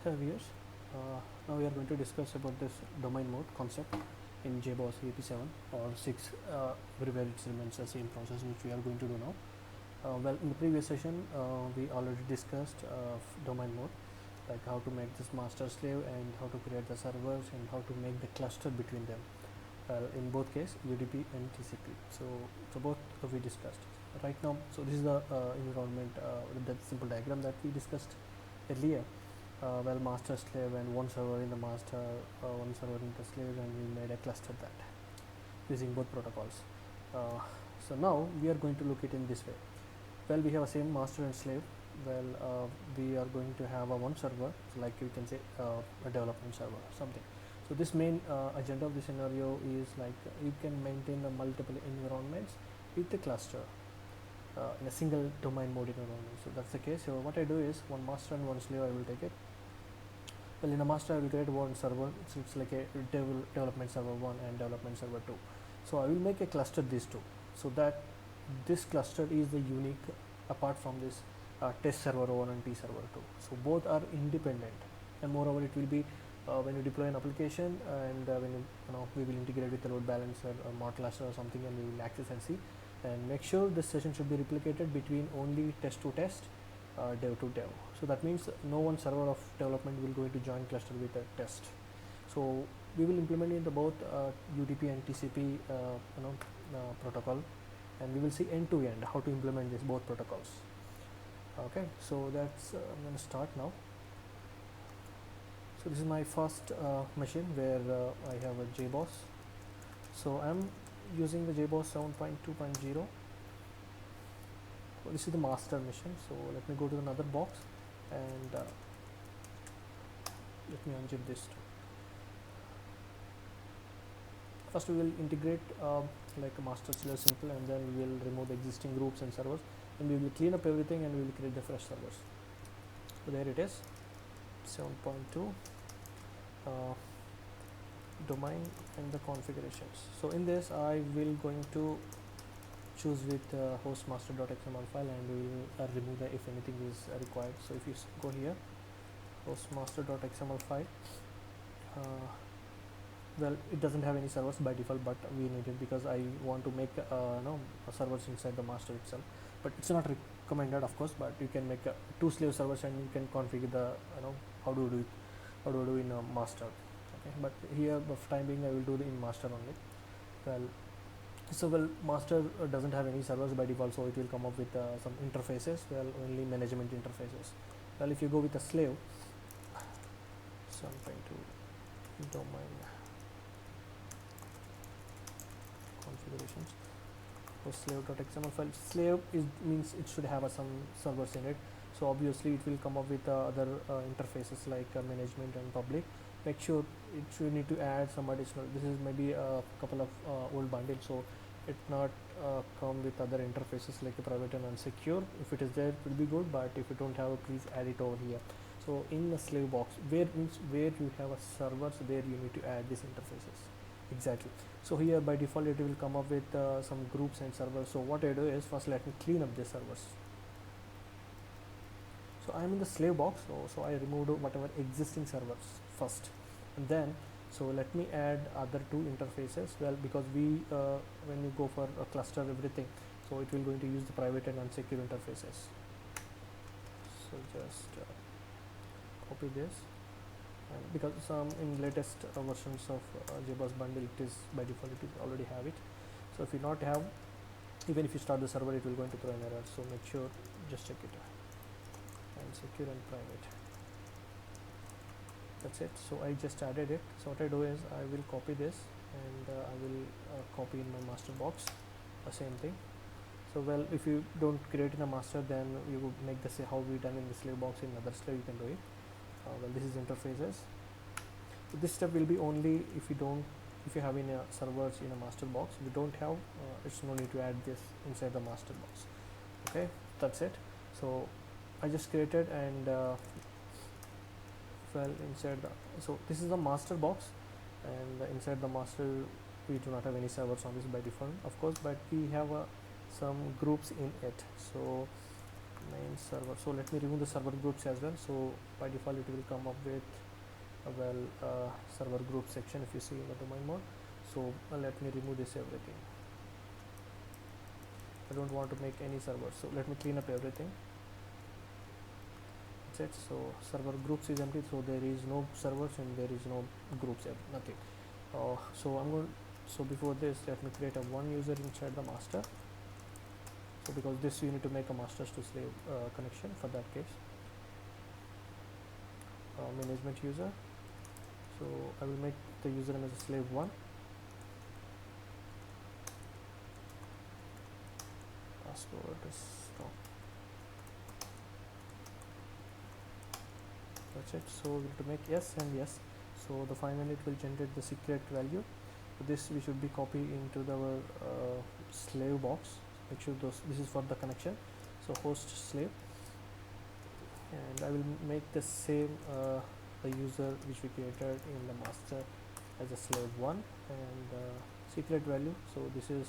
Hello viewers, now we are going to discuss about this domain mode concept in JBoss EAP 7 or 6, everywhere it remains the same process which we are going to do now. Well, in the previous session we already discussed domain mode, like how to make this master slave and how to create the servers and how to make the cluster between them. In both case UDP and TCP. So both we discussed right now. So this is the environment, that simple diagram that we discussed earlier. Well, master slave and one server in the master, one server in the slave, and we made a cluster that using both protocols. So now we are going to look it in this way. Well, we have a same master and slave. Well, we are going to have a one server, so like you can say a development server, something. So this main agenda of the scenario is like you can maintain the multiple environments with the cluster in a single domain mode environment. So that's the case. So what I do is one master and one slave. I will take it. Well, in a master I will create one server, so it's like a development server 1 and development server 2. So I will make a cluster these two, so that this cluster is the unique apart from this test server 1 and T server 2. So both are independent, and moreover it will be when you deploy an application and when we will integrate with the load balancer or mod cluster or something, and we will access and see and make sure this session should be replicated between only test to test, dev to dev. So that means no one server of development will go into join cluster with a test. So we will implement in the both UDP and TCP protocol, and we will see end to end how to implement this both protocols. Okay, so that's I'm going to start now. So this is my first machine where I have a JBoss. So I'm using the JBoss 7.2.0. Well, this is the master machine. So let me go to another box and let me unzip this too. First we will integrate like a master slave simple, and then we will remove the existing groups and servers, and we will clean up everything and we will create the fresh servers. So there it is, 7.2 domain and the configurations. So in this I will going to choose with host master.xml file, and we will remove the if anything is required. So if you go here, host master.xml file, well, it doesn't have any servers by default, but we need it because I want to make servers inside the master itself. But it's not recommended, of course. But you can make two slave servers, and you can configure the how do you do it, how do you do in a master. Okay, but here for time being I will do it in master only. Well, master doesn't have any servers by default, so it will come up with some interfaces. Well, only management interfaces. Well, if you go with a slave, something to domain configurations, for slave.xml file. Slave means it should have some servers in it. So obviously it will come up with other interfaces like management and public. Make sure it should need to add some additional. This is maybe a couple of old bundles, so it not come with other interfaces like a private and unsecure. If it is there, it will be good, but if you don't have it, please add it over here. So in the slave box, where you have a servers, there you need to add these interfaces. Exactly. So here by default it will come up with some groups and servers. So what I do is first let me clean up the servers. So I am in the slave box, so I removed whatever existing servers first, and then so let me add other two interfaces. Well, because we when you go for a cluster everything, so it will going to use the private and unsecure interfaces. So just copy this, and because some in latest versions of JBoss bundle, it is by default it is already have it. So if you not have, even if you start the server, it will going to throw an error. So make sure just check it. And secure and private, that's it. So I just added it. So what I do is I will copy this, and I will copy in my master box the same thing. So well, if you don't create in a master, then you would make the say how we done in the slave box. In other slave you can do it. Well, this is interfaces. So this step will be only if you have in a servers in a master box. If you don't have, it's no need to add this inside the master box. Okay, that's it. So I just created, and well, inside so this is the master box, and inside the master we do not have any servers on this by default, of course, but we have some groups in it. So main server. So let me remove the server groups as well. So by default it will come up with server group section if you see in the domain mode. So let me remove this everything. I don't want to make any servers, so let me clean up everything. That's it. So server groups is empty, so there is no servers and there is no groups, nothing. So before this, let me create a one user inside the master. So because this you need to make a masters to slave connection for that case. Management user. So I will make the username as a slave 1. Password is wrong. That's it. So we have to make yes and yes. So the final it will generate the secret value. So this we should be copying into our slave box. Make sure this is for the connection. So host slave, and I will make the same the user which we created in the master as a slave 1 and secret value. So this is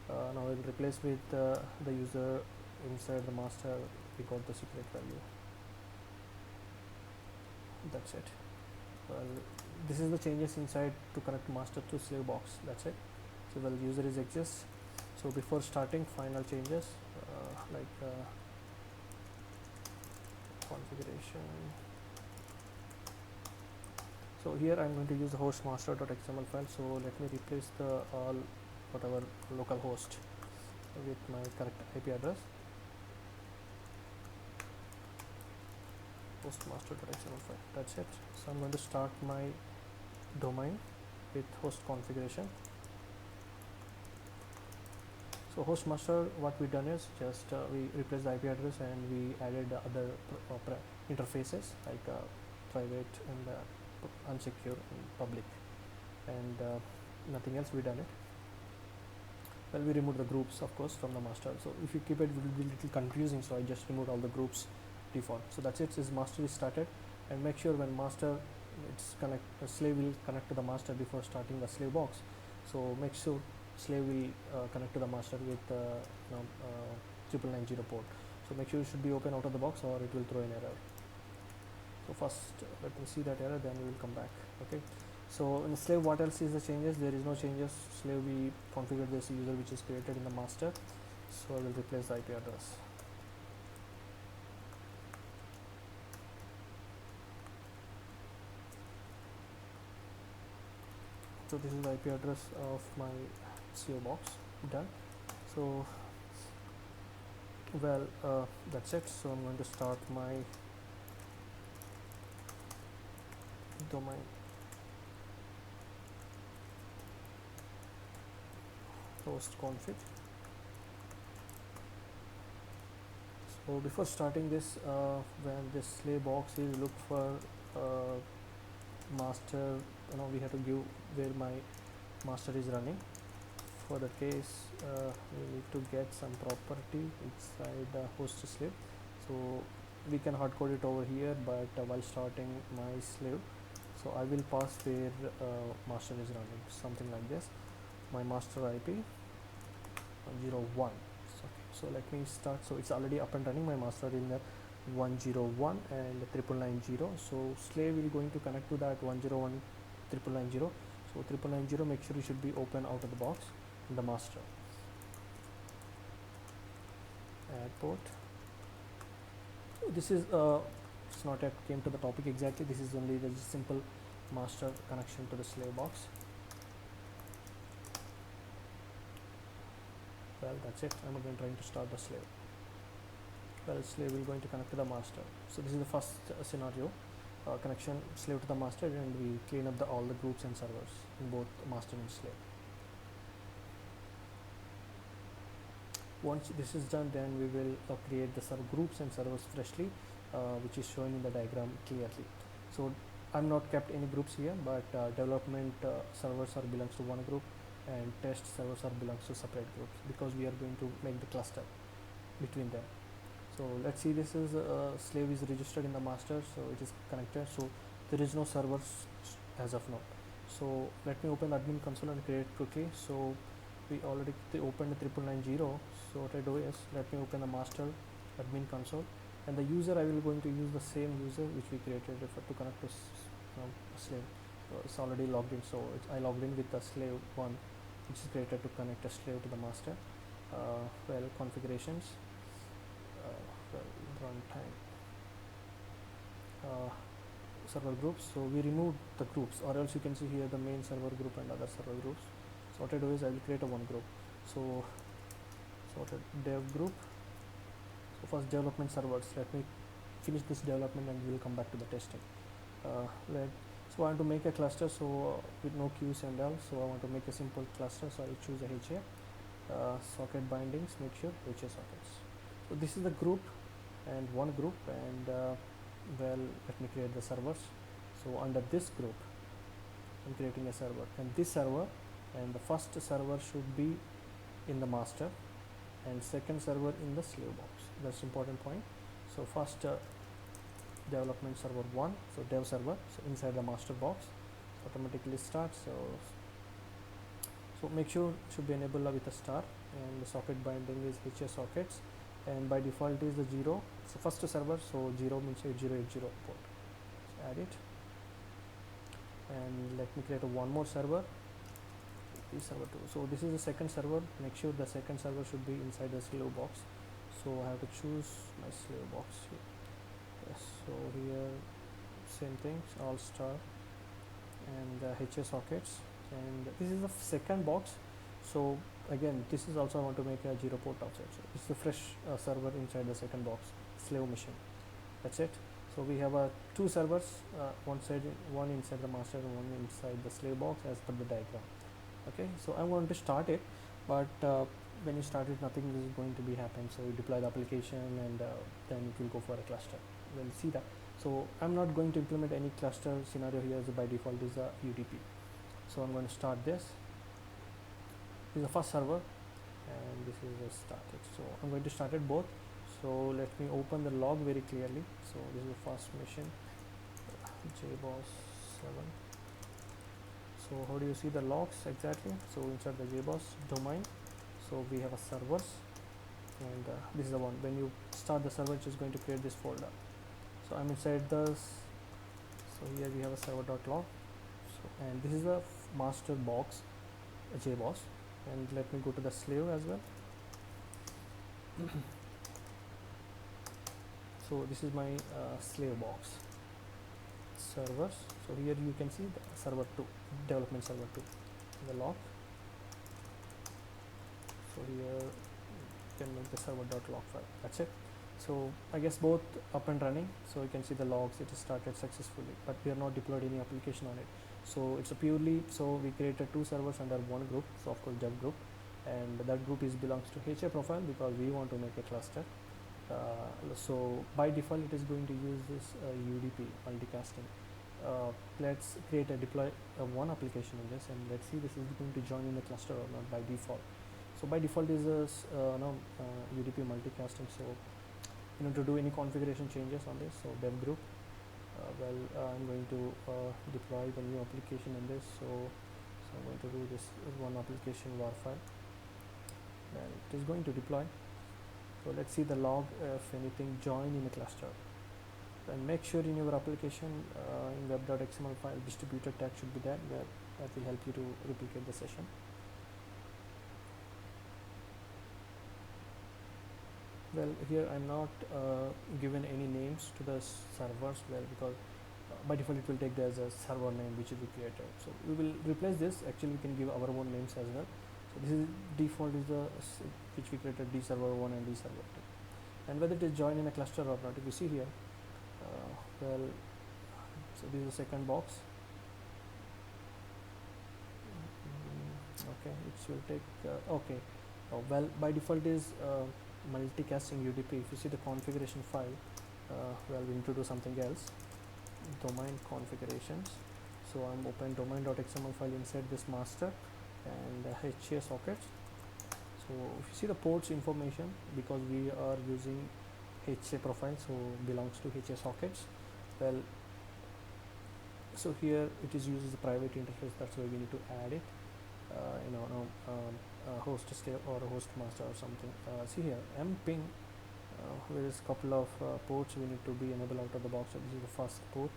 now I will replace with the user inside the master. We got the secret value. That's it. Well, this is the changes inside to connect master to slave box. That's it. So well, user is exists. So before starting, final changes configuration. So here I'm going to use the host master.xml file. So let me replace the whatever local host with my correct IP address. Host master.xml file. That's it. So I'm going to start my domain with host configuration. So host master, what we done is just we replaced the IP address and we added other interfaces like private and unsecure and public, and nothing else we done it. Well, we removed the groups of course from the master. So if you keep it, it will be a little confusing. So I just removed all the groups default. So that's it. This master is started, and make sure when master the slave will connect to the master before starting the slave box. So make sure slave will connect to the master with 9990 port. So make sure it should be open out of the box or it will throw an error. So first let me see that error, then we will come back. Okay. So in slave, what else is the changes? There is no changes. Slave, we configured this user which is created in the master. So I will replace the IP address. So this is the IP address of my CO box. Done. So well, that's it. So I'm going to start my domain. Host config. So before starting this, when this slave box is look for master, we have to give where my master is running. For the case, we need to get some property inside the host slave. So we can hard code it over here, but while starting my slave, so I will pass where master is running, something like this. My master IP 101. So let me start. So it's already up and running. My master in the 101 and 9990. So slave will going to connect to that 101 9990. So 9990, make sure it should be open out of the box in the master. Add port. So this is it's not yet came to the topic exactly. This is only the simple master connection to the slave box. Well, that's it. I'm again trying to start the slave. Well, slave will going to connect to the master. So this is the first scenario, connection slave to the master, and we clean up all the groups and servers in both master and slave. Once this is done, then we will create the server groups and servers freshly, which is shown in the diagram clearly. So I'm not kept any groups here, but development servers are belongs to one group and test servers are belongs to separate groups, because we are going to make the cluster between them. So let's see, this is slave is registered in the master, so it is connected. So there is no servers as of now. So let me open admin console and create quickly. So we already opened the 9990. So what I do is, let me open the master admin console, and the user I will going to use the same user which we created to connect to slave. So it's already logged in, so I logged in with the slave 1 which is created to connect a slave to the master. Well, configurations, well, runtime, server groups. So we removed the groups, or else you can see here the main server group and other server groups. So what I do is I will create a one group. So sorted dev group. So first development servers. Let me finish this development and we will come back to the testing. So I want to make a cluster, so with no queues and all. So I want to make a simple cluster, so I choose a HA. Socket bindings, make sure HA sockets. So this is the group and one group, and well, let me create the servers. So under this group I'm creating a server, and this server and the first server should be in the master and second server in the slave box. That's important point. So first development server 1, so dev server, so inside the master box automatically starts. So make sure should be enabled with a star, and the socket binding is HA sockets, and by default is the 0. So first server, so 0 means 8080 port. So add it, and let me create one more server, this server 2. So this is the second server. Make sure the second server should be inside the slave box. So I have to choose my slave box here. Yes, so here same things, all star and HA sockets, and this is the second box. So again, this is also I want to make a 0 port outside. So it's the fresh server inside the second box, slave machine. That's it. So we have two servers, one inside the master and one inside the slave box as per the diagram. Okay, so I'm going to start it, but when you start it, nothing is going to be happen. So you deploy the application and then it will go for a cluster. We'll see that. So I'm not going to implement any cluster scenario here. So by default is a UDP. So I'm going to start this. This is the first server, and this is the started. So I'm going to start it both. So let me open the log very clearly. So this is the first mission, JBoss 7. So how do you see the logs exactly? So inside the JBoss domain, so we have a servers, and this is the one. When you start the server, it's just going to create this folder. So I'm inside this. So here we have a server.log. So, and this is the master box, JBoss. And let me go to the slave as well. So this is my slave box servers. So here you can see the server 2, development server 2, the log. So here you can make the server.log file. That's it. So I guess both up and running. So you can see the logs, it is started successfully, but we have not deployed any application on it. So it's a purely, so we created two servers under one group, so of course dev group, and that group belongs to HA profile because we want to make a cluster. So by default it is going to use this UDP multicasting. Let's create a deploy one application in this, and let's see this is going to join in the cluster or not by default. So by default is this UDP multicasting. So to do any configuration changes on this, so dev group, I'm going to deploy the new application in this. So I'm going to do this one application Wildfly, and it is going to deploy. So let's see the log if anything join in a cluster, and make sure in your application in web.xml file distributed tag should be there, where that will help you to replicate the session. Well, here I'm not given any names to the servers, because by default it will take as a server name which we created. So we will replace this. Actually we can give our own names as well. So this is default is the which we created, D server 1 and D server 2, and whether it is joined in a cluster or not. If you see here, so this is the second box. Okay, it will take okay. By default is multicasting UDP. If you see the configuration file, we need to do something else. Domain configurations. So I'm open domain.xml file inside this master and HA sockets. So if you see the ports information, because we are using HA profile, so belongs to HA sockets. So here it is used as a private interface. That's why we need to add it. Host stay or host master or something. See here mping there is a couple of ports we need to be enabled out of the box. So this is the first port,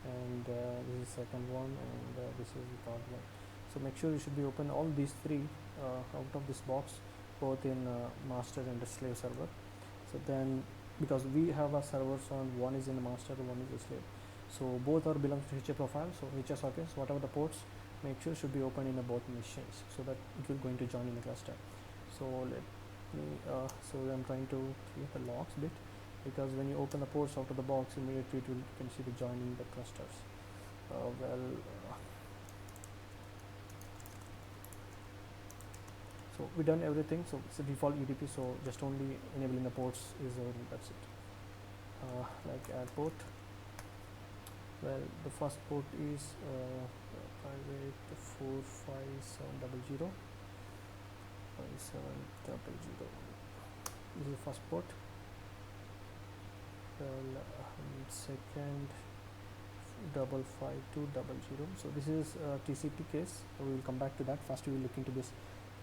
and this is the second one, and this is the third one. So make sure you should be open all these three out of this box, both in master and the slave server. So then, because we have our servers on, one is in the master, one is the slave, so both are belong to HA profile. So HA sockets, whatever the ports, make sure should be open in the both machines, so that it will going to join in the cluster. So let me so I'm trying to create the logs bit, because when you open the ports out of the box, immediately it will, you can see the joining the clusters. So we done everything. So it's a default UDP, so just only enabling the ports is that's it. Like add port, well, the first port is private 45700 5700. This is the first port. Well, second 55200. So this is TCP case, so we will come back to that. First we will look into this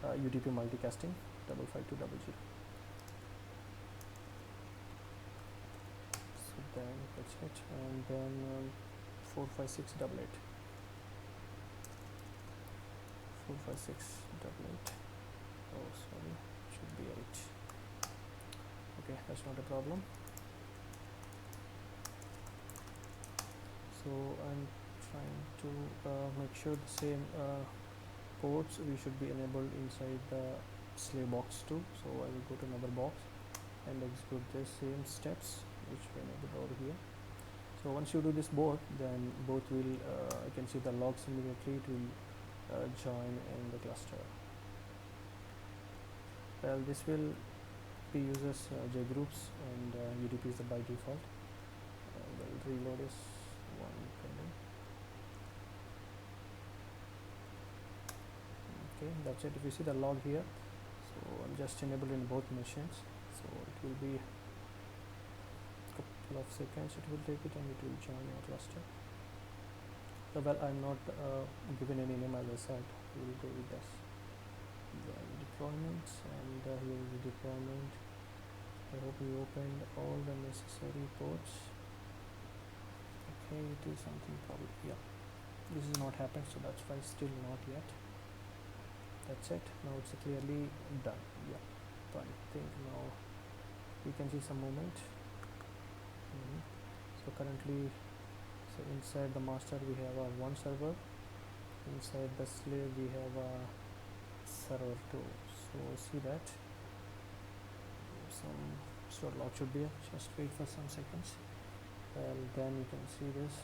UDP multicasting 55200. So then that's it, and then 45688. 45688. Oh, sorry, should be 8. Okay, that's not a problem. So I'm trying to make sure the same ports we should be enabled inside the slave box too. So I will go to another box and execute the same steps which we enabled over here. So once you do this both, then both will I can see the logs immediately. It will join in the cluster. Well, this will be uses JGroups, and UDP is the by default. Well, reload is one pending. Okay, that's it. If you see the log here, so I'm just enabled in both machines, so it will be a couple of seconds, it will take it, and it will join your cluster. So, well, I'm not given any name, as I said. We will go with this. Then deployments, and here is the deployment. I hope you opened all the necessary ports. Okay, it is something probably, yeah, this is not happened, so that's why still not yet. That's it. Now it's clearly done. Yeah, so I think now you can see some movement. So currently, so inside the master we have a one server, inside the slave we have a server 2. So see that some log should be here. Just wait for some seconds. Well, then you can see this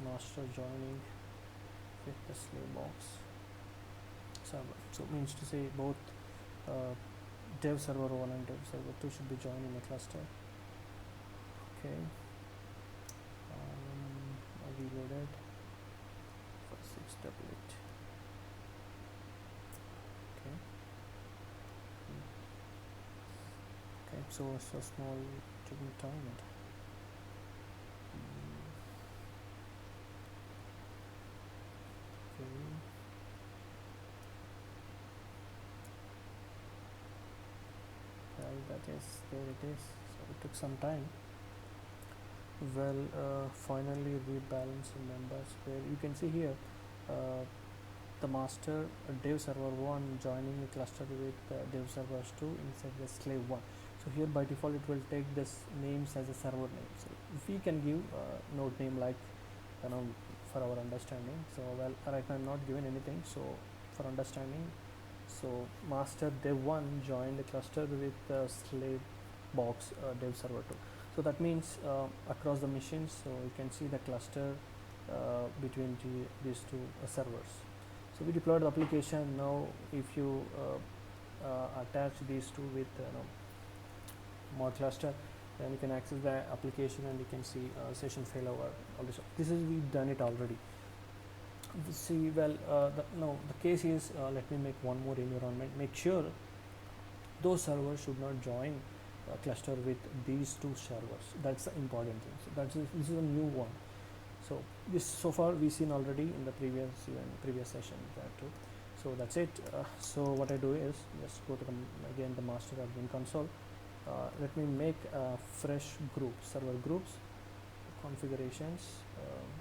master joining with the slave box server. So it means to say both dev server 1 and dev server 2 should be joined in a cluster. Okay, I reloaded 5688. Okay. Okay, so it's a small taking time. Well, that is, there it is. So it took some time. Well, finally rebalancing members, where you can see here the master dev server 1 joining the cluster with dev servers 2 inside the slave 1. So here by default it will take this names as a server name. So if we can give node name like, you know, for our understanding. So well, right now I'm not given anything, so for understanding, so master dev 1 joined the cluster with slave box dev server 2. So that means across the machines, so you can see the cluster between these two servers. So we deployed the application. Now if you attach these two with mod cluster, then you can access the application and you can see session failover, all this. This is, we've done it already. See, well, the case is, let me make one more environment. Make sure those servers should not join cluster with these two servers. That's the important thing. So this is a new one. So this so far we've seen already in the previous session too. So that's it. So what I do is just go to the master admin console. let me make a fresh group, server groups, configurations,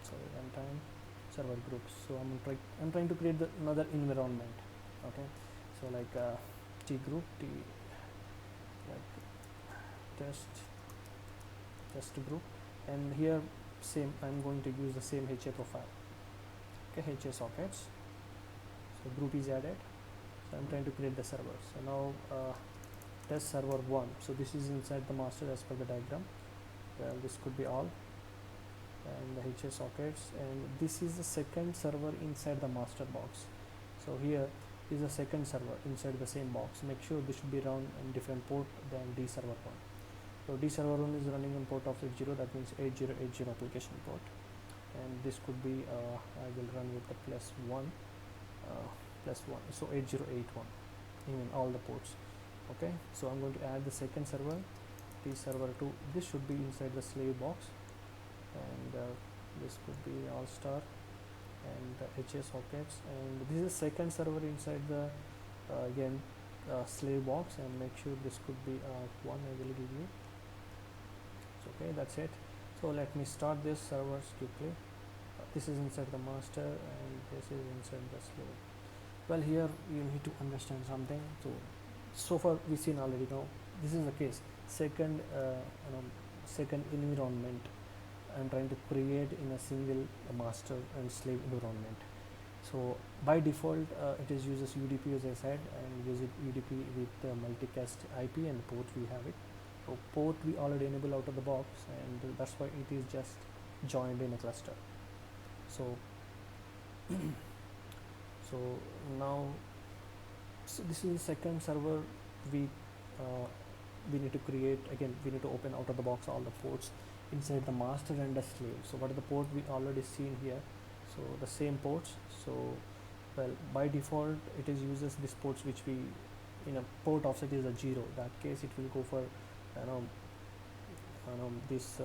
sorry, runtime, server groups. So I'm trying to create another environment. Okay, so like t group, like test group, and here same, I'm going to use the same HA profile. Okay, HA sockets. So group is added. So I'm trying to create the server. So now test server 1. So this is inside the master as per the diagram. Well, this could be all, and the HA sockets, and this is the second server inside the master box. So here is the second server inside the same box. Make sure this should be run on different port than D server 1. So D server 1 is running on port offset 0, that means 8080 application port, and this could be I will run with the plus 1, so 8081 in all the ports. Okay, so I'm going to add the second server, T server 2. This should be inside the slave box, and this could be all star, and HA sockets, and this is the second server inside the again slave box, and make sure this could be 1. I will give you. So, okay, that's it. So let me start this servers quickly. This is inside the master, and this is inside the slave. Well, here you need to understand something. So far we seen already. Now this is the case. Second second environment I'm trying to create in a single master and slave environment. So by default it is uses UDP, as I said, and use it UDP with multicast IP and port we have it. So port we already enable out of the box, and that's why it is just joined in a cluster. So so now, so this is the second server we need to create. Again, we need to open out of the box all the ports inside the master and the slave. So what are the port we already seen here? So the same ports. So well, by default it is uses this ports which we in a port offset is a 0. That case it will go for this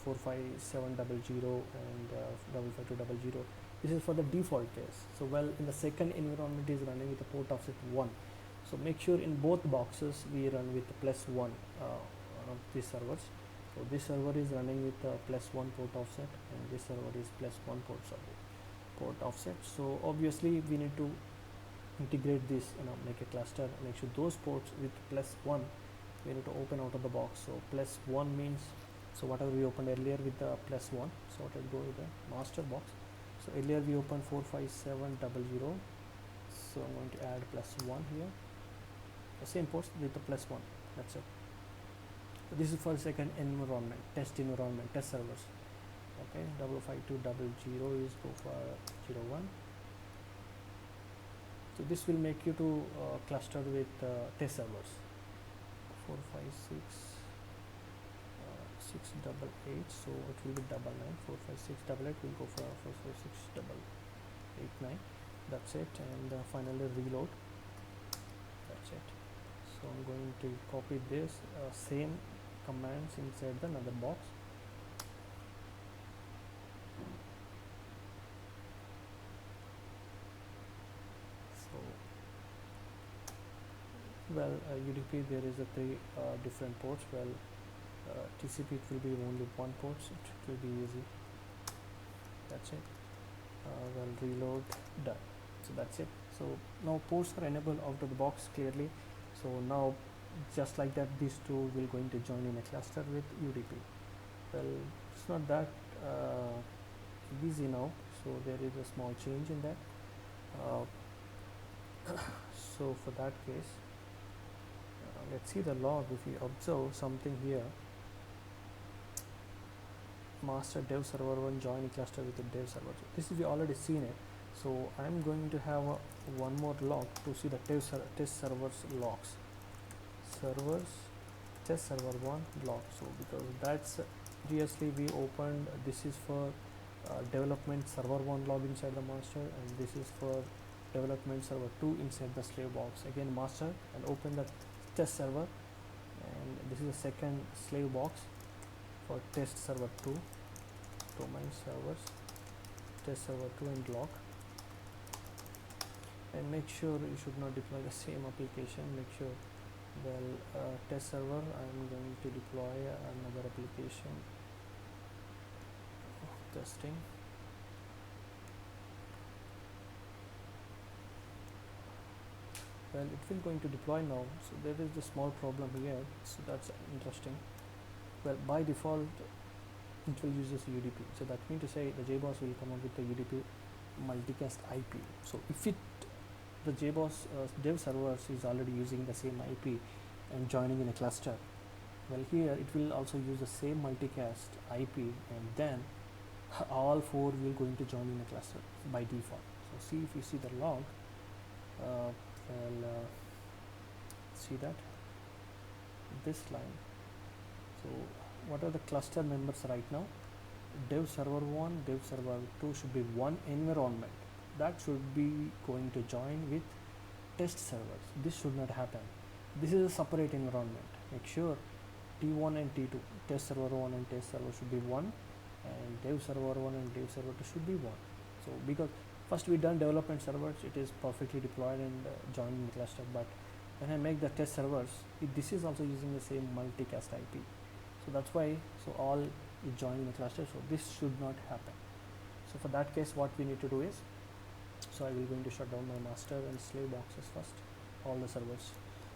45700 and 55200. This is for the default case. So well, in the second environment is running with a port offset 1. So make sure in both boxes we run with plus 1 these servers. So this server is running with plus 1 port offset, and this server is plus 1 port offset. So obviously we need to integrate this, make a cluster, make sure those ports with plus 1 we need to open out of the box. So plus 1 means, so whatever we opened earlier with the plus 1, so let us go with the master box. So earlier we opened 45700, so I'm going to add plus 1 here, the same ports with the plus 1. That's it. So this is for second environment, test servers. Okay, 55200 is go for 01. So this will make you to cluster with test servers. 456 688, so it will be 99. 45688 will go for 45689. That's it, and finally reload. That's it. So I'm going to copy this same commands inside the another box. So well, UDP there is a 3 different ports. Well, TCP it will be only 1 port, so it will be easy. That's it. Well, reload, done. So that's it. So now ports are enabled out of the box clearly. So now just like that, these two will going to join in a cluster with UDP. Well, it's not that easy now, so there is a small change in that. So for that case, let's see the log. If we observe something here, master dev server 1 join cluster with the dev server 2. This is we already seen it. So I'm going to have one more log to see the test servers logs. Servers test server 1 log. So because that's previously we opened, this is for development server 1 log inside the master, and this is for development server 2 inside the slave box. Again master, and open the test server, and this is the second slave box for test server 2, domain servers, test server 2 and log. And make sure you should not deploy the same application. Make sure Test server, I'm going to deploy another application testing. Well, it will going to deploy now, so there is a small problem here, so that's interesting. Well, by default it will use this UDP, so that means to say the JBoss will come up with the UDP multicast IP. So if it the JBoss dev servers is already using the same IP and joining in a cluster, well, here it will also use the same multicast IP, and then all four will going to join in a cluster by default. So see, if you see the log, see that this line. So what are the cluster members right now? Dev server 1, dev server 2 should be one environment that should be going to join with test servers. This should not happen. This is a separate environment. Make sure T1 and T2, test server 1 and test server should be one, and dev server 1 and dev server 2 should be one. So because first we done development servers, it is perfectly deployed and joined in the cluster, but when I make the test servers, this is also using the same multicast IP. So that's why, so all is joined in the cluster, so this should not happen. So for that case, what we need to do is, so I will going to shut down my master and slave boxes first, all the servers.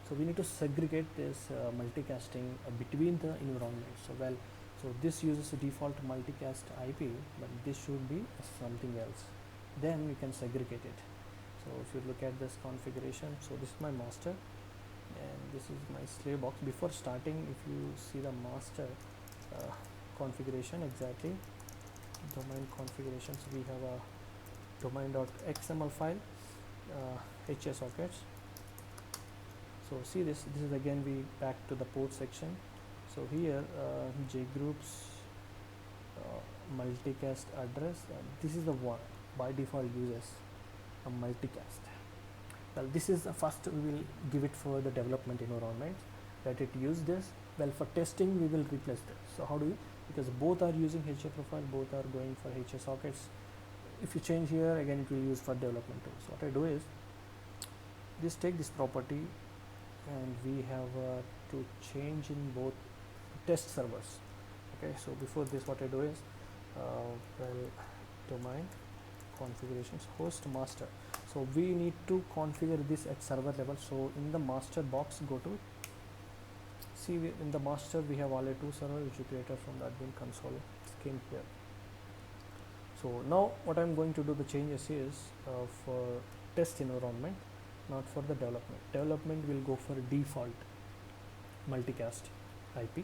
So we need to segregate this multicasting between the environments. So this uses a default multicast IP, but this should be something else. Then we can segregate it. So if you look at this configuration, so this is my master and this is my slave box. Before starting, if you see the master configuration exactly, domain configurations, we have a domain.xml file, HS sockets. So see this is again we back to the port section. So here jgroups multicast address, this is the one by default uses a multicast. Well, this is the first we will give it for the development environment, let it use this. Well, for testing we will replace this. So how do we, because both are using HA profile, both are going for HA sockets. If you change here, again it will use for development too. So what I do is just take this property and we have to change in both test servers. Okay, so before this what I do is domain configurations host master. So we need to configure this at server level. So in the master box, go to see in the master we have already two servers which we created from the admin console. Came here. So now what I'm going to do the changes is for test environment, not for the development. Development will go for default multicast IP.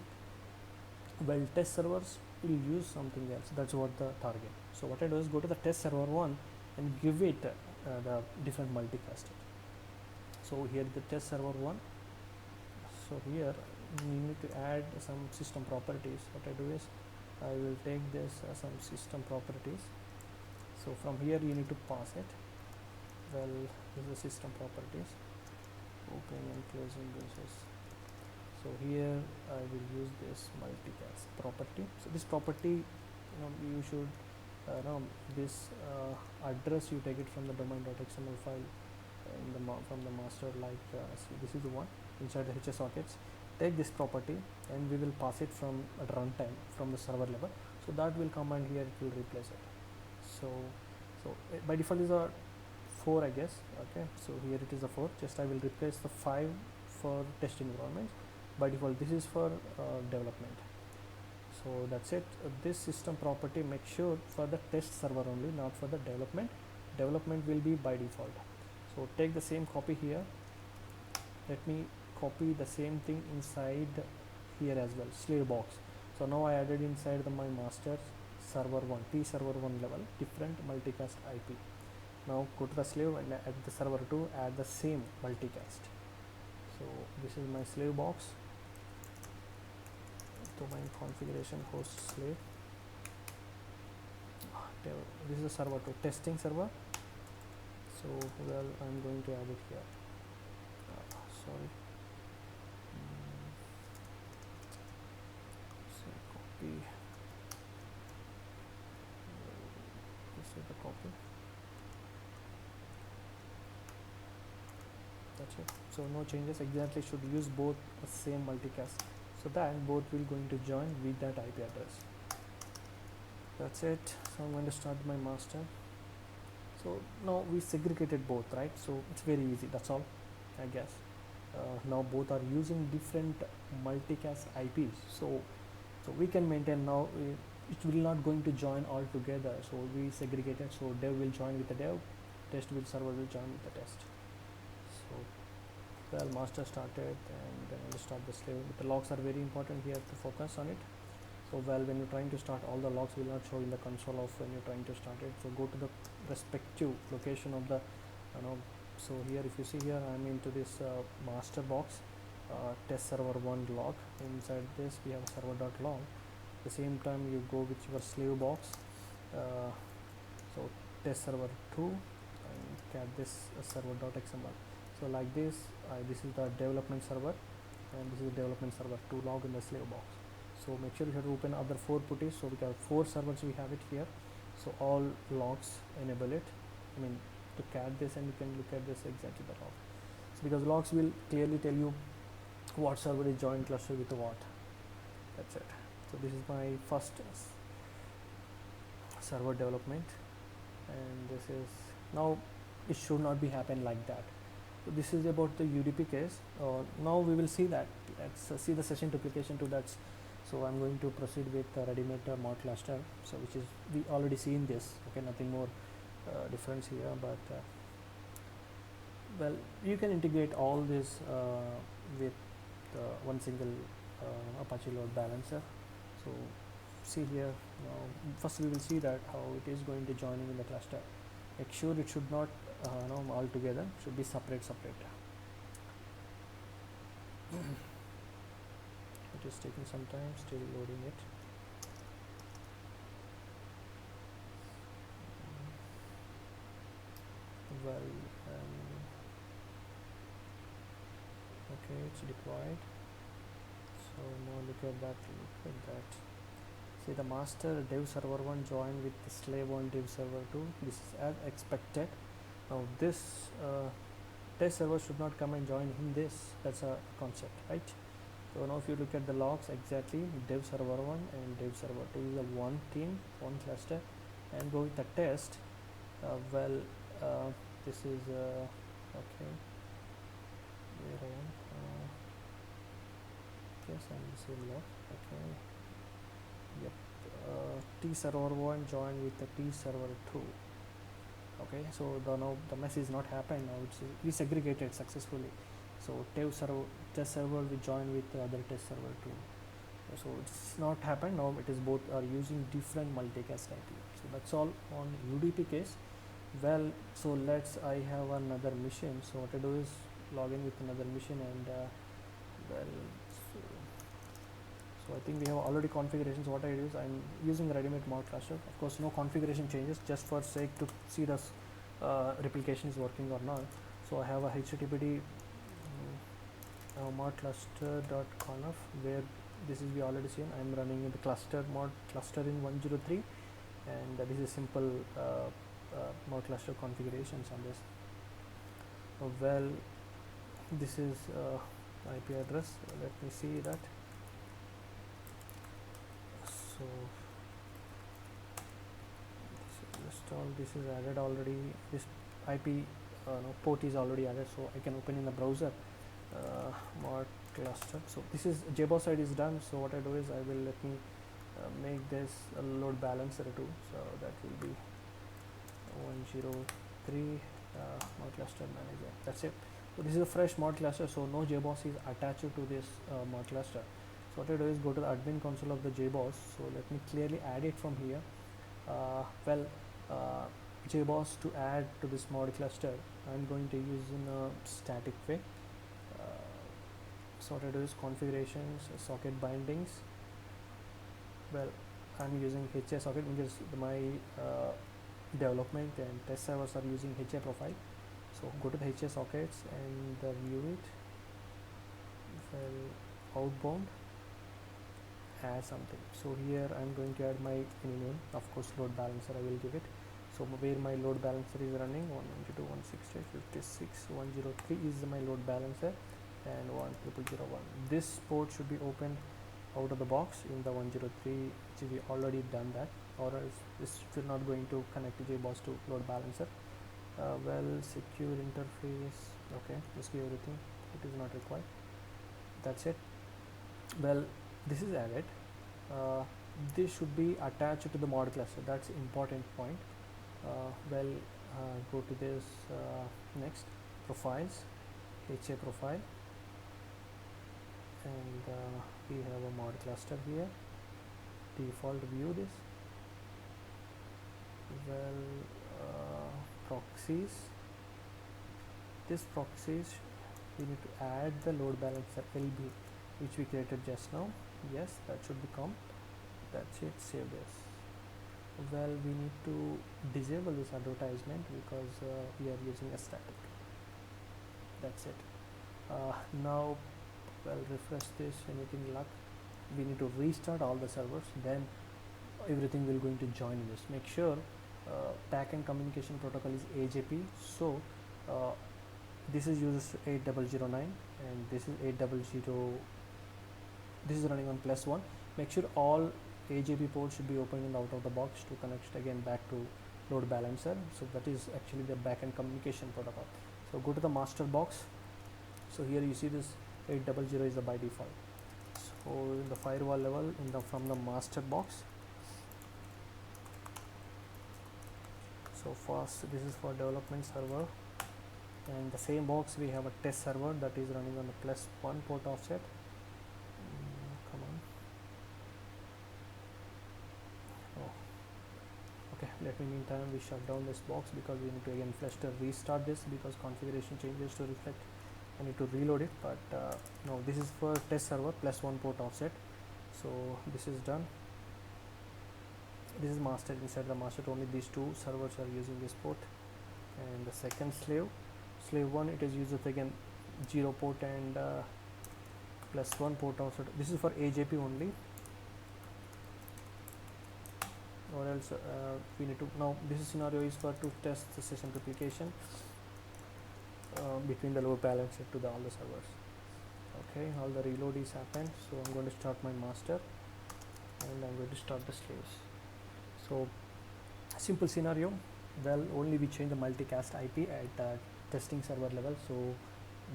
Well, test servers will use something else. That's what the target. So what I do is go to the test server 1 and give it the different multicaster. So here the test server 1. So here we need to add some system properties. What I do is I will take this some system properties. So from here you need to pass it. Well, this is the system properties, opening and closing braces. So here I will use this multicast property. So this property, you should know this address, you take it from the domain.xml file from the master, like see, this is the one inside the HS sockets. Take this property and we will pass it from at runtime from the server level. So that will come and here it will replace it. So by default is a 4, I guess. Okay, so here it is a 4. Just I will replace the 5 for test environments. By default this is for development. So that's it. This system property, make sure for the test server only, not for the development. Development will be by default. So take the same copy here. Let me copy the same thing inside here as well, slave box. So now I added inside my master server 1, T server 1 level, different multicast IP. Now go to the slave and at the server 2 add the same multicast. So this is my slave box, domain configuration host slave. This is the server 2, testing server. So well, I'm going to add it here. Sorry. So copy. This is the copy. That's it. So no changes, exactly should use both the same multicast, so that both will going to join with that IP address. That's it. So I'm going to start my master. So now we segregated both, right? So it's very easy, that's all, I guess. Now both are using different multicast IPs, so we can maintain now. It will not going to join all together, so we segregated. So dev will join with the dev, test will server will join with the test. So well, master started, and then we'll start the slave. But the logs are very important here to focus on it. So well, when you're trying to start, all the logs will not show in the console of when you're trying to start it. So go to the respective location of the, so here if you see here, I'm into this master box, test server 1 log. Inside this we have server.log. At the same time you go with your slave box, so test server 2, and cat this server.xml. So like this, this is the development server, and this is the development server 2 log in the slave box. So make sure you have to open other 4 putties. So we have 4 servers, we have it here. So all logs, enable it. I mean, to cat this, and you can look at this exactly the log. So because logs will clearly tell you what server is joined cluster with what. That's it. So this is my first server development, and this is now, it should not be happen like that. So this is about the UDP case. Now we will see that. Let's see the session duplication to that. So I'm going to proceed with ready-made mod cluster, so which is, we already seen this. Okay, nothing more difference here, but well, you can integrate all this with one single Apache load balancer. So see here, now first we will see that how it is going to joining in the cluster. Make sure it should not all together, should be separate. It is taking some time, still loading it. Well, okay, it's deployed. So now look at that. See the master dev server 1 joined with the slave 1 dev server 2. This is as expected. Now this test server should not come and join in this. That's a concept, right? So now if you look at the logs, exactly dev server 1 and dev server 2 is a one team, one cluster, and go with the test. This is okay. Where I am? Yes, I'm the same log. Okay. Yep. T server 1 joined with the T server 2. Okay, so now the mess is not happened. Now it's resegregated successfully. So test server will join with the other test server 2. So it's not happened. Now it is both are using different multicast IP. So that's all on UDP case. Well, so I have another mission. So what I do is log in with another mission, and so I think we have already configurations. What I do is I'm using ready-made mod cluster. Of course, no configuration changes, just for sake to see the replication is working or not. So I have a HTTPD mod cluster.conf, where this is we already seen. I'm running in the cluster mod cluster in 103, and this is simple mod cluster configurations on this. Well, this is IP address. Let me see that. So this is installed. This is added already. This IP port is already added, so I can open in the browser mod cluster. So this is JBoss side is done. So what I do is I will let me make this a load balancer too. So that will be 103 mod cluster manager. That's it. So this is a fresh mod cluster, so no JBoss is attached to this mod cluster. So what I do is go to the admin console of the JBoss. So let me clearly add it from here. JBoss, to add to this mod cluster, I'm going to use in a static way. So what I do is configurations, socket bindings. Well, I'm using HA socket because my development and test servers are using HA profile. So go to the HA sockets and view it. Well, outbound, add something. So here I'm going to add my any name. Of course, load balancer I will give it. So where my load balancer is running, 192.168.56.103 is my load balancer, and 10001. This port should be opened out of the box in the 103, which we already done that, or else this will not going to connect to JBoss to load balancer. Well, secure interface, okay, just give everything, it is not required, that's it. Well, this is added. This should be attached to the mod cluster, that's important point. Go to this, next, profiles, HA profile, and we have a mod cluster here, default view this. Well, proxies, this proxies we need to add the load balancer LB which we created just now. Yes, that should become, that's it, save this. Well, we need to disable this advertisement because we are using a static, that's it. Now, well, refresh this, anything luck, we need to restart all the servers, then everything will going to join in this. Make sure backend communication protocol is AJP, so this is uses 8009 and this is 800, this is running on +1. Make sure all AJP ports should be open and out of the box to connect again back to load balancer. So that is actually the backend communication protocol. So go to the master box. So here you see this 800 is the by default. So in the firewall level, from the master box. So first, this is for development server, and the same box we have a test server that is running on the +1 port offset. Come on. Oh, okay. Let me meantime we shut down this box because we need to again flush to restart this because configuration changes to reflect. I need to reload it, but no, this is for test server +1 port offset. So this is done. This is master. Inside the master only these two servers are using this port, and the second slave 1, it is used again 0 port and +1 port offset. This is for AJP only, or else we need to, now this scenario is for to test the session replication between the load balancer to all the servers. Okay, all the reload is happened, so I'm going to start my master and I'm going to start the slaves. So simple scenario, well, only we change the multicast IP at testing server level, so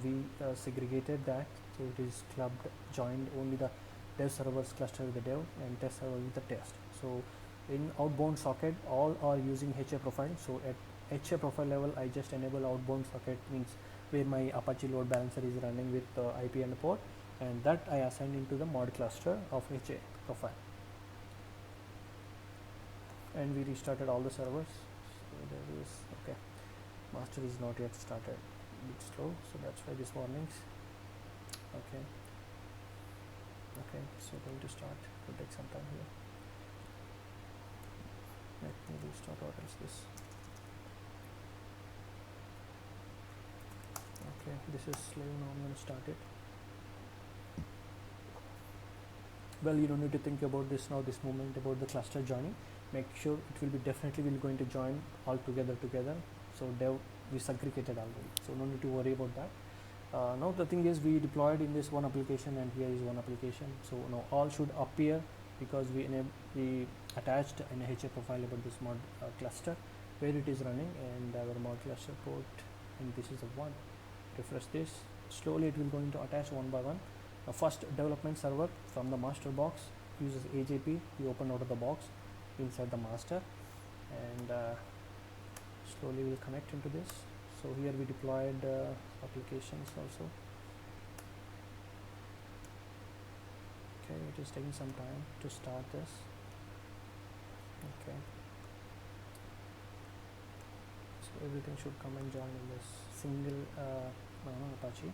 we segregated that, so it is clubbed, joined only the dev servers cluster with the dev and test server with the test. So in outbound socket all are using HA profile, so at HA profile level I just enable outbound socket, means where my Apache load balancer is running with IP and port, and that I assigned into the mod cluster of HA profile. And we restarted all the servers. So there is, okay, master is not yet started, a bit slow, so that's why these warnings. Okay, so going to start, it will take some time here. Let me restart, or else this. Okay, this is slave, now I'm going to start it. Well, you don't need to think about this now, this moment about the cluster joining. Make sure it will be definitely will going to join all together. So dev we segregated already, so no need to worry about that. Now the thing is, we deployed in this one application and here is one application, so now all should appear because we attached an HA profile about this mod cluster where it is running, and our mod cluster port, and this is the one. Refresh this, slowly it will going to attach one by one. First development server from the master box uses AJP, we open out of the box inside the master, and slowly will connect into this. So here we deployed applications also. Okay, it is taking some time to start this. Okay, so everything should come and join in this single Apache.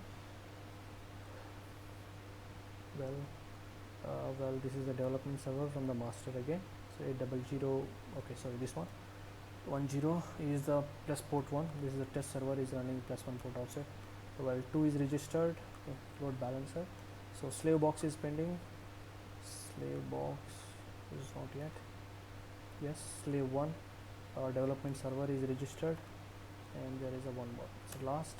Well, this is the development server from the master again. So 800, okay, sorry, this one 10 is the plus port 1. This is the test server is running +1 port offset. So while 2 is registered, okay, load balancer. So slave box is pending. Slave box is not yet. Yes, slave 1 development server is registered, and there is a one more. So last,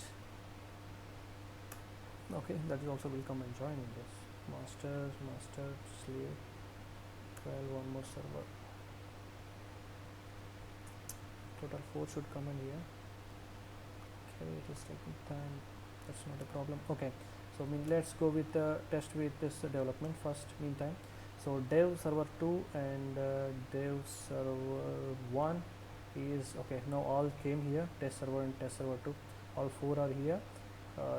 okay, that is also will come and join in this master slave. Well, one more server. Total 4 should come in here. Okay, it is taking time. That's not a problem. Okay, so let's go with the test with this development first. Meantime, so dev server 2 and dev server 1 is okay. Now all came here. Test server and test server 2, all 4 are here,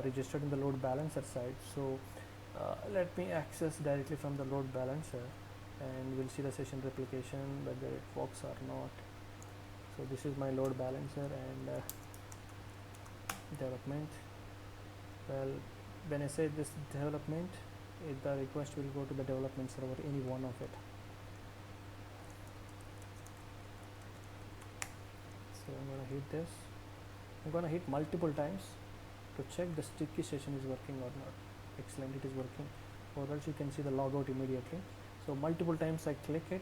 registered in the load balancer side. So let me access directly from the load balancer, and we'll see the session replication whether it works or not. So this is my load balancer and development. Well, when I say this development, the request will go to the development server, any one of it. So I'm gonna hit this. I'm gonna hit multiple times to check the sticky session is working or not. Excellent, it is working, or else you can see the logout immediately. So multiple times I click it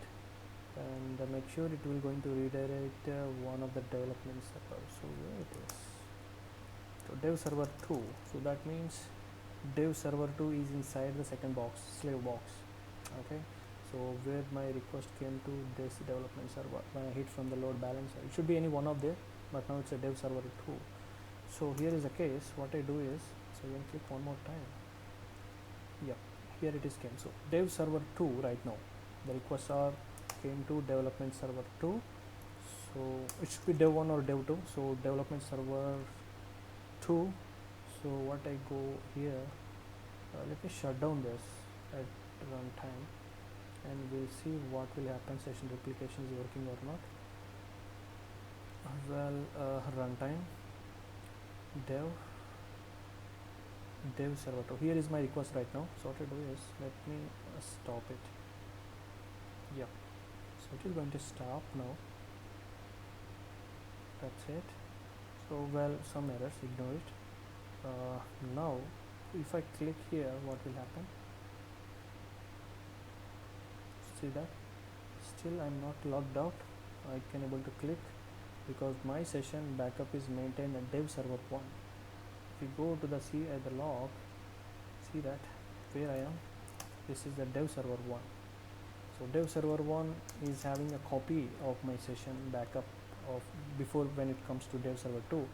and make sure it will going to redirect one of the development servers. So where it is, so dev server 2, so that means dev server 2 is inside the second box, slave box. Okay, so where my request came to this development server, when I hit from the load balancer, it should be any one of there, but now it's a dev server 2. So here is the case. What I do is, so you can click one more time. Yeah, here it is came. So dev server 2 right now, the requests are came to development server 2. So it should be dev 1 or dev 2. So development server 2. So what I go here, let me shut down this at runtime, and we'll see what will happen. Session replication is working or not. Well, runtime dev server 2. Here is my request right now. So what I do is, let me stop it. Yeah, so it is going to stop now. That's it. So well, some errors, ignore it. Now if I click here, what will happen? See that still I'm not logged out. I can able to click because my session backup is maintained at dev server 1. If you go to the the log, see that where I am, this is the dev server 1. So dev server 1 is having a copy of my session backup of before. When it comes to dev server 2,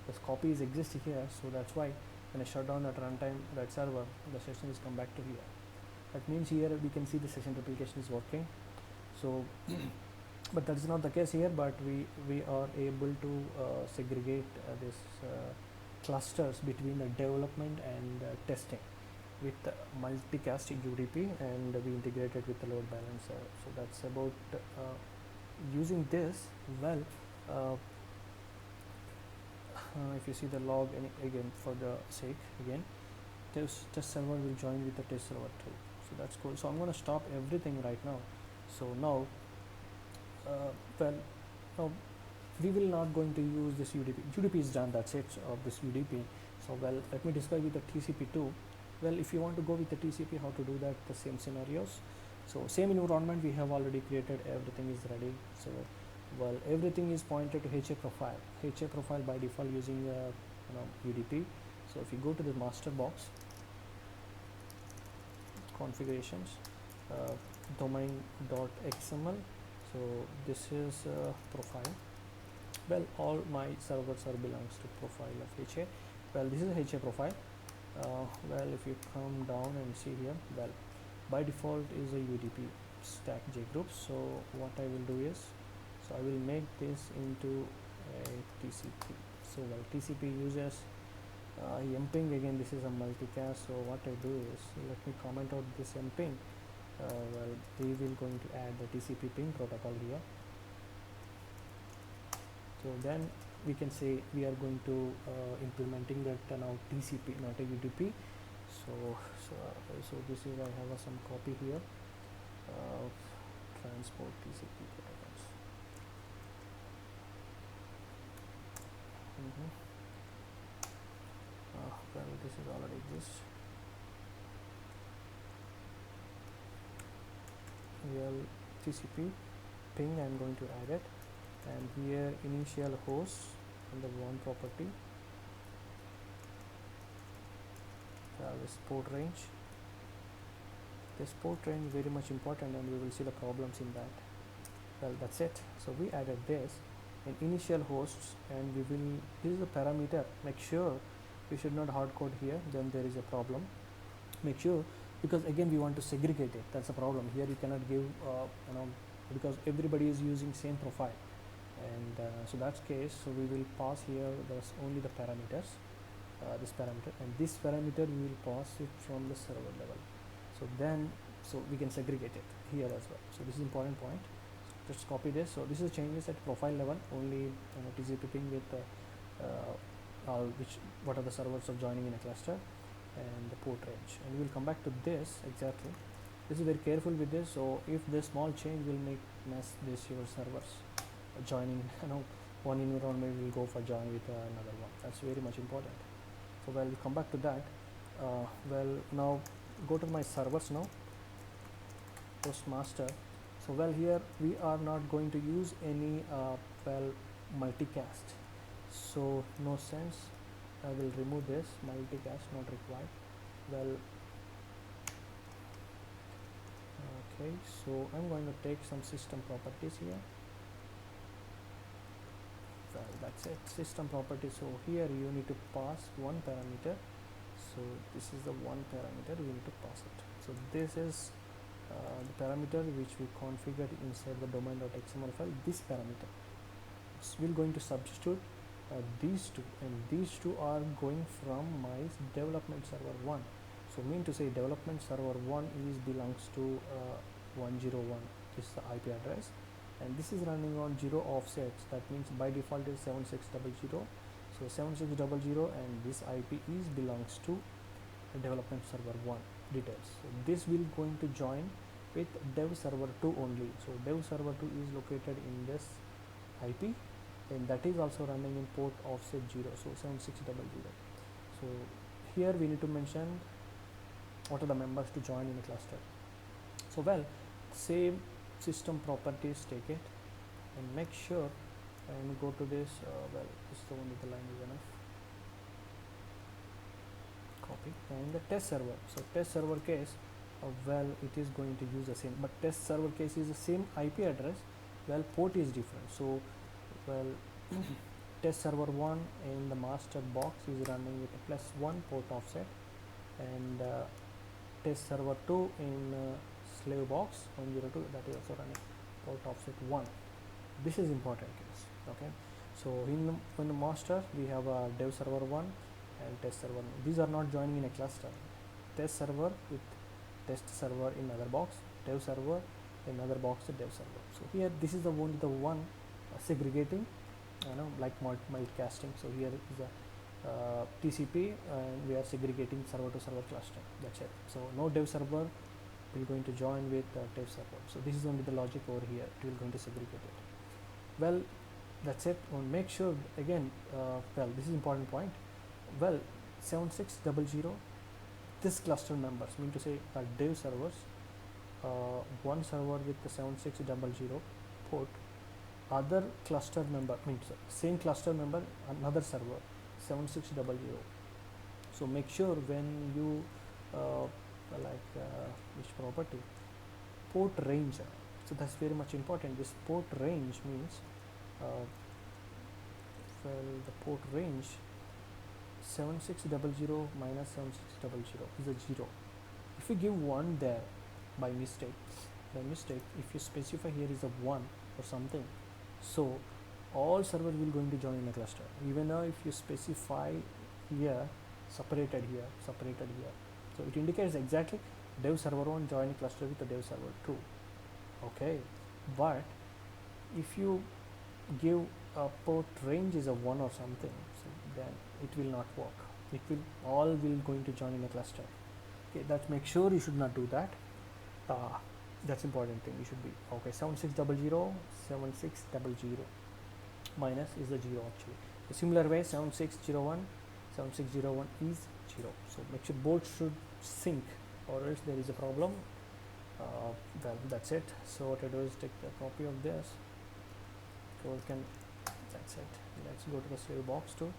this copy is existing here, so that's why when I shut down at runtime that server, the session is come back to here. That means here we can see the session replication is working. So but that is not the case here, but we are able to segregate this clusters between the development and testing with multicast UDP, and we integrated with the load balancer. So that's about using this. Well, if you see the log again, for the sake again, this test server will join with the test server 2. So that's cool. So I'm going to stop everything right now. So now well, now we will not going to use this UDP. UDP is done, that's it, of this UDP. So well, let me describe with the TCP2. Well, if you want to go with the TCP, how to do that, the same scenarios. So same environment we have already created, everything is ready. So well, everything is pointed to HA profile by default using UDP. So if you go to the master box, configurations, domain.xml, so this is profile. Well, all my servers are belongs to profile of HA. Well, this is HA profile. Well, if you come down and see here, well, by default is a UDP stack J group. So what I will do is, so I will make this into a TCP. So well, TCP uses mping. Again, this is a multicast. So what I do is, let me comment out this mping. Well, we will going to add the TCP ping protocol here. So then we can say we are going to implementing that now TCP, not a UDP. So this is, I have some copy here of transport TCP protocols. Well, this is already exists. Well, TCP ping, I'm going to add it, and here initial host and the one property, this port range. This port range very much important, and we will see the problems in that. Well, that's it. So we added this in initial hosts, and we will, this is a parameter. Make sure you should not hard code here, then there is a problem. Make sure, because again we want to segregate it. That's a problem. Here you cannot give because everybody is using same profile, and so that's case. So we will pass here there's only the parameters, this parameter, and this parameter we will pass it from the server level. So then we can segregate it here as well. So this is important point. So just copy this. So this is changes at profile level only, TCP ping with what are the servers are joining in a cluster and the port range, and we'll come back to this exactly. This is very careful with this. So if this small change will make mess this your servers joining, one environment will go for join with another one. That's very much important. So we'll come back to that. Now go to my servers now, postmaster. So here we are not going to use any multicast, so no sense. I will remove this multicast, not required. Okay, so I'm going to take some system properties here. That's it, system property. So here you need to pass one parameter. So this is the one parameter we need to pass it. So this is the parameter which we configured inside the domain.xml file. This parameter, so we're going to substitute these two, and these two are going from my development server 1. So mean to say development server 1 belongs to 101, this is the IP address, and this is running on 0 offsets. That means by default is 7600. So 7600, and this IP belongs to development server 1 details. So this will going to join with dev server 2 only. So dev server 2 is located in this IP, and that is also running in port offset 0, so 7600. So here we need to mention what are the members to join in a cluster. So same system properties, take it and make sure and go to this. This is the one with the line is enough. Copy, and the test server. So test server case, it is going to use the same, but test server case is the same IP address. Port is different. So test server 1 in the master box is running with a +1 port offset, and test server 2 in slave box 102, that is also running port offset 1. This is important case. Okay, so in the master we have a dev server 1 and test server. These are not joining in a cluster. Test server with test server in other box, dev server in other box, dev server. So here this is the one segregating, like multicasting. So here is a TCP, and we are segregating server to server cluster. That's it. So no dev server will going to join with dev server. So this is only the logic over here. It will going to segregate it. That's it. Make sure again. This is important point. 7600. This cluster members mean to say are dev servers. One server with the 7600 port. Other cluster member means same cluster member, another server 7600. So make sure when you which property, port range. So that's very much important. This port range means the port range 7600 minus 7600 is a 0. If you give 1 there by mistake, if you specify here is a 1 or something, so all servers will going to join in a cluster. Even now if you specify here separated here, so it indicates exactly dev server 1 join a cluster with the dev server 2. Okay, but if you give a port range is a 1 or something, so then it will not work. It will all will going to join in a cluster. Okay, that make sure you should not do that. That's important thing. You should be okay. 7600 minus is the 0 actually. A similar way 7601 is 0. So make sure both should sync, or else there is a problem. That's it. So what I do is take a copy of this code can, that's it. Let's go to the slave box too.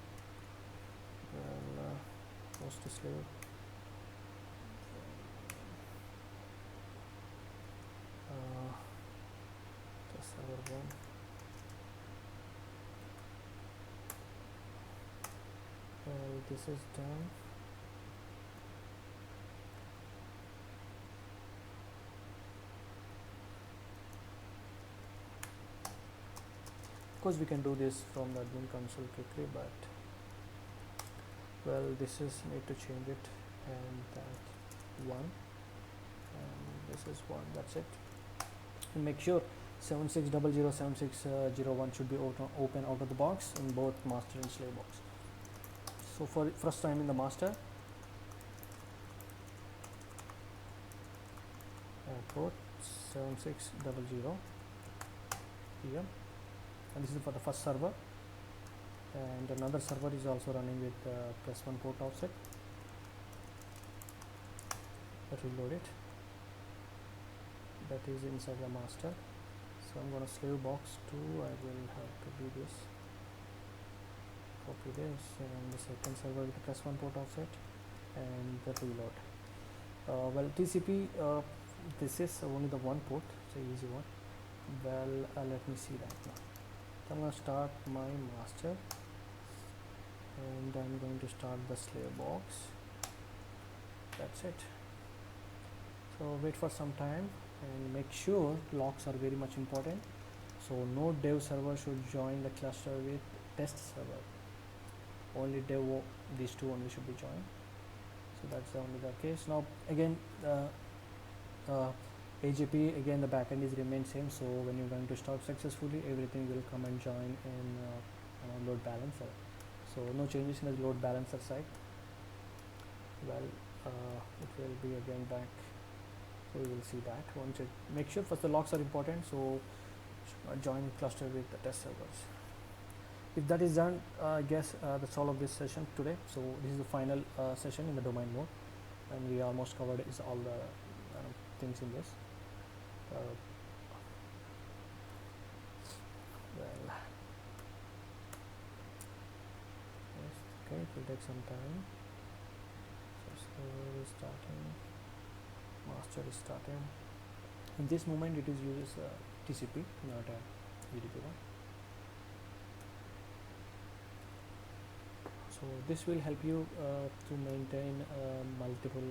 Well, post to slave. Test server 1. Well, this is done. Of course we can do this from the admin console quickly, but well, this is need to change it, and that 1, and this is 1, that's it. And make sure 7600 7601 should be open out of the box in both master and slave box. So for first time in the master, port 7600 here, and this is for the first server, and another server is also running with +1 port offset. That will load it. That is inside the master. So I'm going to slave box 2. I will have to do this. Copy this, and the second server with the +1 port offset, and the reload. Well, TCP, this is only the one port, it's an easy one. Well, let me see that now. So I'm going to start my master, and I'm going to start the slave box. That's it. So wait for some time and make sure locks are very much important. So no dev server should join the cluster with test server. Only dev, these two only should be joined. So that's only the case. Now again, AJP, again the backend is remain same. So when you're going to start successfully, everything will come and join in load balancer. So no changes in the load balancer side. Well, it will be again back. So we will see that once it. Make sure first the locks are important. So join cluster with the test servers. If that is done, I guess that's all of this session today. So this is the final session in the domain mode, and we almost covered is all the things in this. Well, yes, okay, it will take some time. So server is starting, master is starting. In this moment, it is uses TCP, not a UDP one. So this will help you to maintain multiple,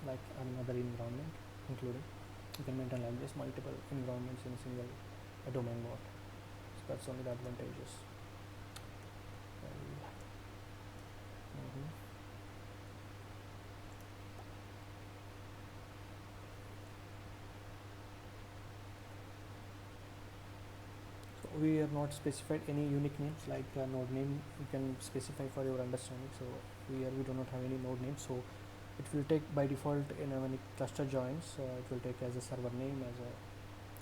like another environment, including you can maintain like this multiple environments in a single domain mode. So that's only the advantages. So we have not specified any unique names, like node name you can specify for your understanding. So we do not have any node name. So it will take by default when it cluster joins, it will take as a server name, as a,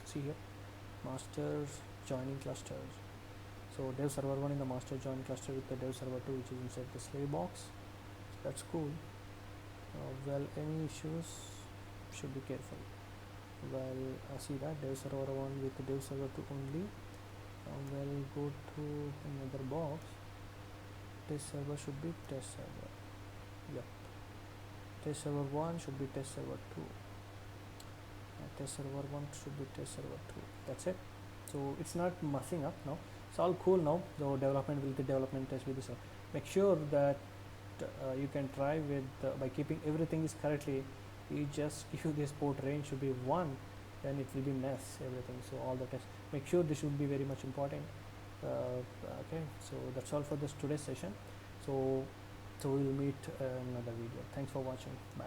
see here, masters joining clusters. So dev server 1 in the master join cluster with the dev server 2, which is inside the slave box. So that's cool. Well, any issues, should be careful. Well, see that dev server 1 with the dev server 2 only. Well, go to another box. Test server should be test server. Yep. Test server 1 should be test server 2. Test server 1 should be test server 2. That's it. So it's not messing up now. It's all cool now. The development will be development test with this. Make sure that you can try with by keeping everything is correctly. You just give this port range should be 1, then it will be mess everything. So all the tests. Make sure this should be very much important. Okay. So that's all for this today's session. So we'll meet another video. Thanks for watching. Bye.